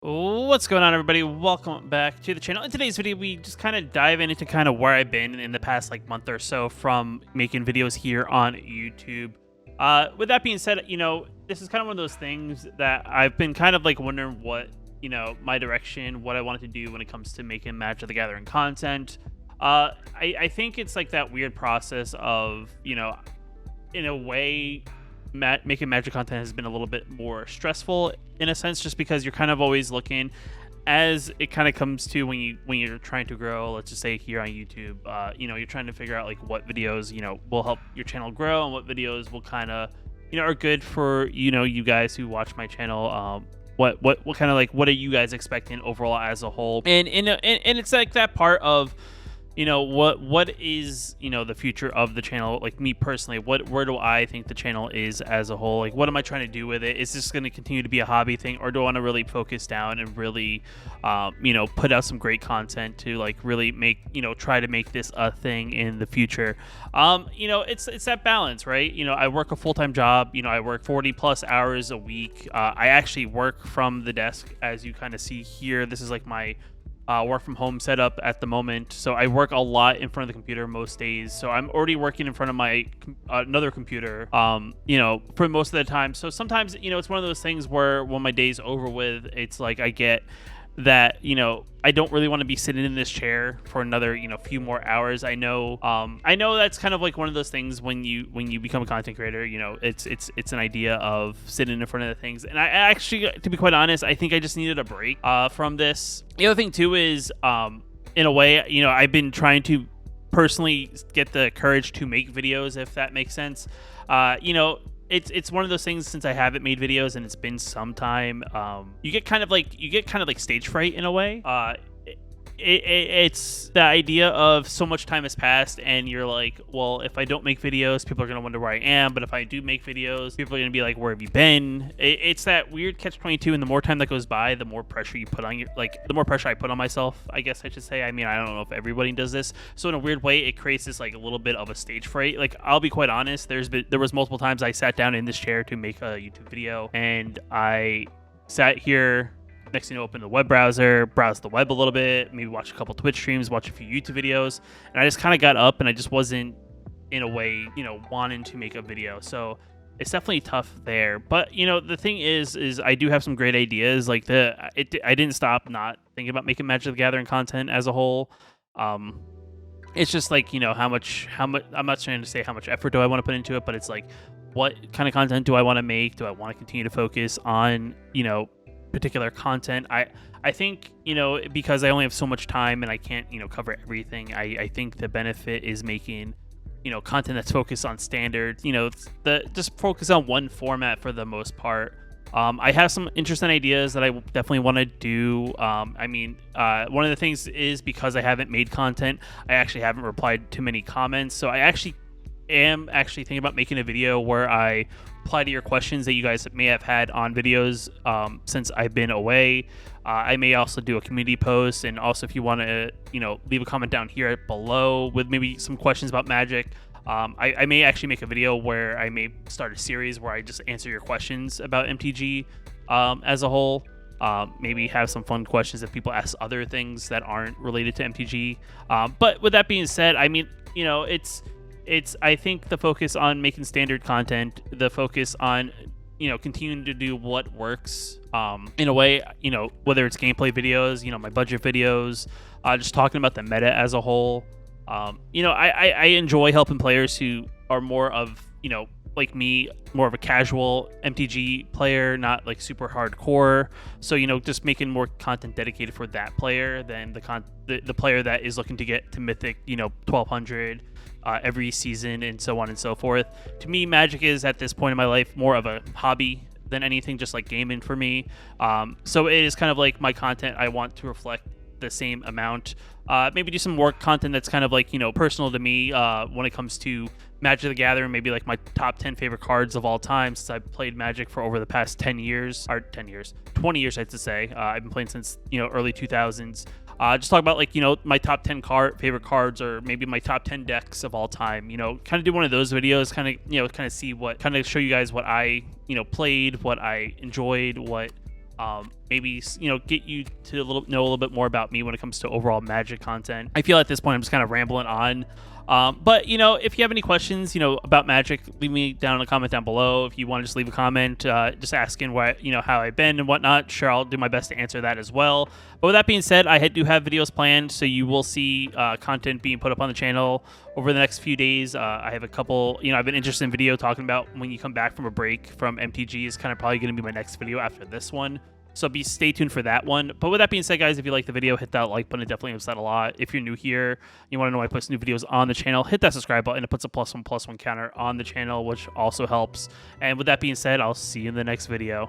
What's going on, everybody? Welcome back to the channel. In today's video, we just kind of dive into kind of where I've been in the past month or so from making videos here on YouTube. With that being said, this is kind of one of those things that I've been kind of wondering what, my direction, what I wanted to do when it comes to making Magic the Gathering content. I think it's like that weird process of, in a way, making Magic content has been a little bit more stressful in a sense, just because you're kind of always looking as it kind of comes to when you're trying to grow. Let's just say here on YouTube, you're trying to figure out what videos will help your channel grow and what videos will kind of are good for you guys who watch my channel. What kind of what are you guys expecting overall as a whole? And and it's like that part of what is the future of the channel, me personally, where do I think the channel is as a whole? What am I trying to do with it? Is this going to continue to be a hobby thing, or do I want to really focus down and really put out some great content to really make try to make this a thing in the future? It's that balance, right? I work a full-time job. I work 40+ hours a week. I actually work from the desk, as you kind of see here. This is my work from home setup at the moment, so I work a lot in front of the computer most days. So I'm already working in front of my another computer, for most of the time. So sometimes, it's one of those things where when my day's over with, it's I get that I don't really want to be sitting in this chair for another few more hours. I know that's kind of one of those things when you become a content creator. It's an idea of sitting in front of the things, and I actually, to be quite honest, I think I just needed a break from this. The other thing too is in a way, I've been trying to personally get the courage to make videos, if that makes sense. It's one of those things, since I haven't made videos and it's been some time, you get kind of like stage fright in a way. It's the idea of so much time has passed and you're like, well, if I don't make videos, people are going to wonder where I am. But if I do make videos, people are going to be like, where have you been? It's that weird catch-22. And the more time that goes by, the more pressure you put on the more pressure I put on myself, I guess I should say. I mean, I don't know if everybody does this. So in a weird way, it creates this a little bit of a stage fright. I'll be quite honest. There was multiple times I sat down in this chair to make a YouTube video, and I sat here, next thing you know, open the web browser, browse the web a little bit, maybe watch a couple Twitch streams, watch a few YouTube videos, and I just kind of got up and I just wasn't, in a way, wanting to make a video. So it's definitely tough there. But the thing is I do have some great ideas. I didn't stop not thinking about making Magic the Gathering content as a whole. It's just how much I'm not trying to say how much effort do I want to put into it, but it's what kind of content do I want to make? Do I want to continue to focus on particular content? I think because I only have so much time and I can't cover everything, I think the benefit is making content that's focused on standard, just focus on one format for the most part. I have some interesting ideas that I definitely want to do. One of the things is, because I haven't made content, I actually haven't replied to many comments, so I actually am thinking about making a video where I reply to your questions that you guys may have had on videos since I've been away. I may also do a community post, and also if you want to leave a comment down here below with maybe some questions about Magic, I may actually make a video where I may start a series where I just answer your questions about MTG as a whole. Maybe have some fun questions if people ask other things that aren't related to MTG. But with that being said, it's I think the focus on making standard content, the focus on continuing to do what works, in a way, whether it's gameplay videos, my budget videos, just talking about the meta as a whole. I enjoy helping players who are more of like me, more of a casual MTG player, not super hardcore. So just making more content dedicated for that player than the player that is looking to get to Mythic 1200 every season and so on and so forth. To me, Magic is, at this point in my life, more of a hobby than anything, just like gaming for me. So it is kind of my content, I want to reflect the same amount. Maybe do some more content that's kind of personal to me when it comes to Magic the Gathering, maybe my top 10 favorite cards of all time, since I've played Magic for over the past 20 years, I have to say. I've been playing since early 2000s. Just talk about my top 10 favorite cards, or maybe my top 10 decks of all time. Kind of do one of those videos, kind of see show you guys what I played, what I enjoyed, what maybe, get you to know a little bit more about me when it comes to overall Magic content. I feel at this point I'm just kind of rambling on. But if you have any questions, about Magic, leave me down in a comment down below. If you want to just leave a comment, just asking how I've been and whatnot, sure, I'll do my best to answer that as well. But with that being said, I do have videos planned, so you will see content being put up on the channel over the next few days. I have a couple, I've been interested in video talking about when you come back from a break from MTG is kind of probably going to be my next video after this one. So stay tuned for that one. But with that being said, guys, if you like the video, hit that like button. It definitely helps out a lot. If you're new here, you want to know when I post new videos on the channel, hit that subscribe button. It puts a +1+1 counter on the channel, which also helps. And with that being said, I'll see you in the next video.